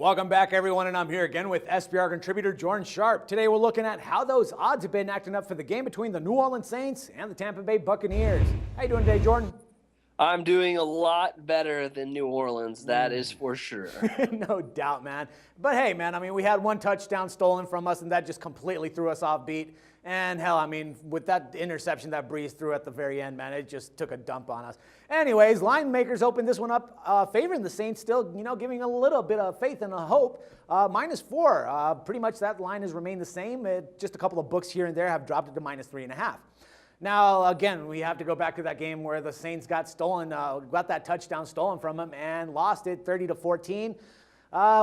Welcome back, everyone, and I'm here again with SBR contributor Jordan Sharp. Today we're looking at how those odds have been acting up for the game between the New Orleans Saints and the Tampa Bay Buccaneers. How you doing today, Jordan? I'm doing a lot better than New Orleans, that is for sure. No doubt, man. But hey, man, I mean, we had one touchdown stolen from us, and that just completely threw us off beat. And hell, I mean, with that interception that Breeze threw at the very end, man, it just took a dump on us. Anyways, line makers opened this one up favoring the Saints, still, giving a little bit of faith and a hope. -4. Pretty much that line has remained the same. Just a couple of books here and there have dropped it to -3.5. Now, again, we have to go back to that game where the Saints got that touchdown stolen from them and lost it 30-14.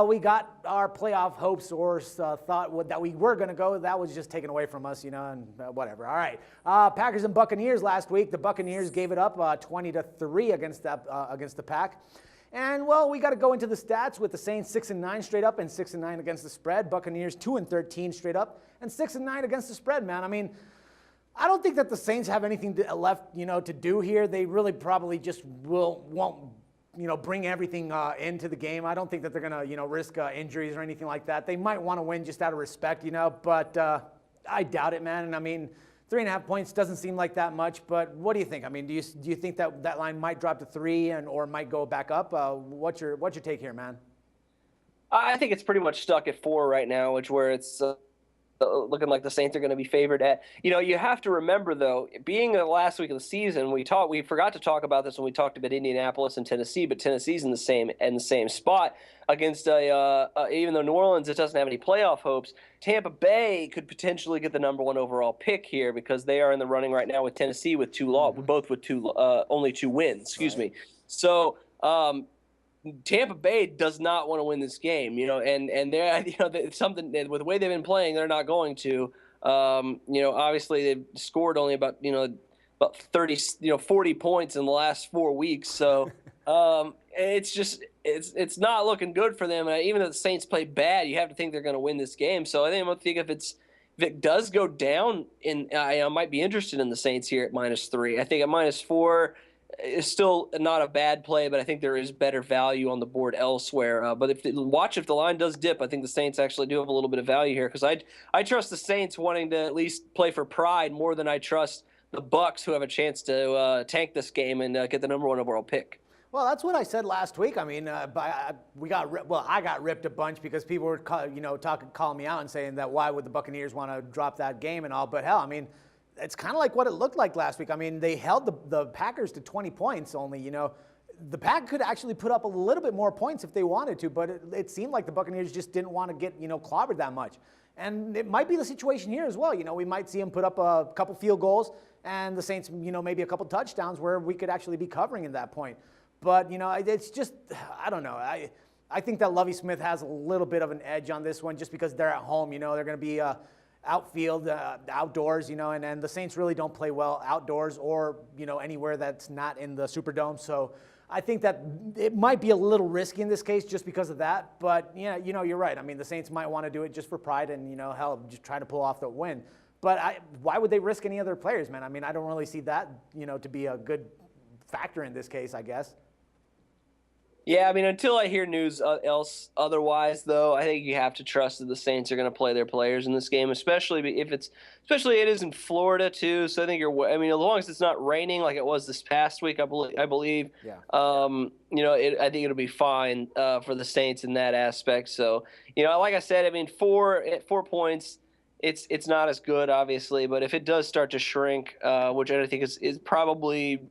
We got our playoff hopes or thought that we were going to go. That was just taken away from us, and whatever. All right. Packers and Buccaneers last week. The Buccaneers gave it up 20-3 against the Pack. And, well, we got to go into the stats with the Saints 6-9 straight up and 6-9 against the spread. Buccaneers 2-13 straight up and 6-9 against the spread, man. I mean, I don't think that the Saints have anything left, to do here. They really probably just won't bring everything into the game. I don't think that they're going to, risk injuries or anything like that. They might want to win just out of respect, but I doubt it, man. And I mean, 3.5 points doesn't seem like that much, but what do you think? I mean, do you think that line might drop to 3 or might go back up? What's your take here, man? I think it's pretty much stuck at 4 right now, where it's looking like the Saints are going to be favored at. You have to remember, though, being the last week of the season, we forgot to talk about this when we talked about Indianapolis and Tennessee, but Tennessee's in the same spot against even though New Orleans doesn't have any playoff hopes. Tampa Bay could potentially get the #1 overall pick here because they are in the running right now with Tennessee with only 2 wins. Excuse me. So. Tampa Bay does not want to win this game, and they're, something with the way they've been playing, they're not going to. Obviously they've scored only about 30, 40 points in the last 4 weeks, so it's not looking good for them. And even though the Saints play bad, you have to think they're going to win this game. So I think if it does go down, I might be interested in the Saints here at -3. I think at -4. Is still not a bad play, but I think there is better value on the board elsewhere. But if the line does dip, I think the Saints actually do have a little bit of value here because I trust the Saints wanting to at least play for pride more than I trust the Bucs, who have a chance to tank this game and get the #1 overall pick. Well, that's what I said last week. I mean, I got ripped a bunch because people were calling me out and saying that why would the Buccaneers want to drop that game and all. But hell, I mean, it's kind of like what it looked like last week. I mean, they held the Packers to 20 points only, The Pack could actually put up a little bit more points if they wanted to, but it seemed like the Buccaneers just didn't want to get, clobbered that much. And it might be the situation here as well. We might see them put up a couple field goals and the Saints, maybe a couple touchdowns where we could actually be covering at that point. But, it's just, I don't know. I think that Lovie Smith has a little bit of an edge on this one just because they're at home. They're going to be outfield, outdoors, and the Saints really don't play well outdoors or, anywhere that's not in the Superdome. So I think that it might be a little risky in this case just because of that. But, yeah, you're right. I mean, the Saints might want to do it just for pride and, hell, just try to pull off the win. But why would they risk any other players, man? I mean, I don't really see that, to be a good factor in this case, I guess. Yeah, I mean, until I hear news otherwise, though, I think you have to trust that the Saints are going to play their players in this game, especially it is in Florida too. So I think as long as it's not raining like it was this past week, I believe. Yeah. I think it'll be fine for the Saints in that aspect. So like I said, I mean, 4 points, it's not as good, obviously, but if it does start to shrink, which I think is probably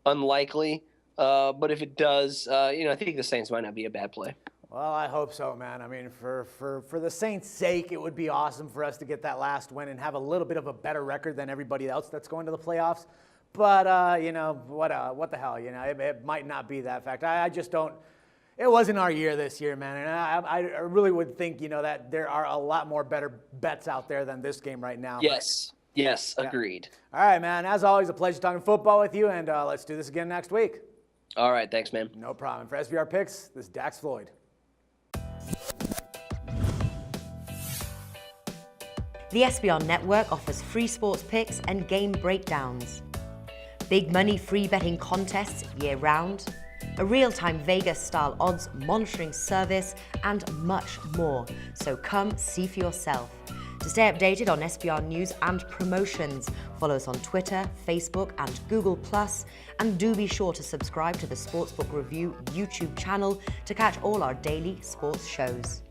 unlikely. But if it does, I think the Saints might not be a bad play. Well, I hope so, man. I mean, for the Saints' sake, it would be awesome for us to get that last win and have a little bit of a better record than everybody else that's going to the playoffs. But, what the hell, it might not be that fact. I just don't – it wasn't our year this year, man. And I really would think, that there are a lot more better bets out there than this game right now. Yes. Yes, agreed. Yeah. All right, man. As always, a pleasure talking football with you, and let's do this again next week. All right, thanks, man. No problem. For SBR Picks, this is Dax Floyd. The SBR Network offers free sports picks and game breakdowns. Big money free betting contests year-round. a real-time Vegas-style odds monitoring service, and much more. So come see for yourself. To stay updated on SBR news and promotions, follow us on Twitter, Facebook, and Google+, and do be sure to subscribe to the Sportsbook Review YouTube channel to catch all our daily sports shows.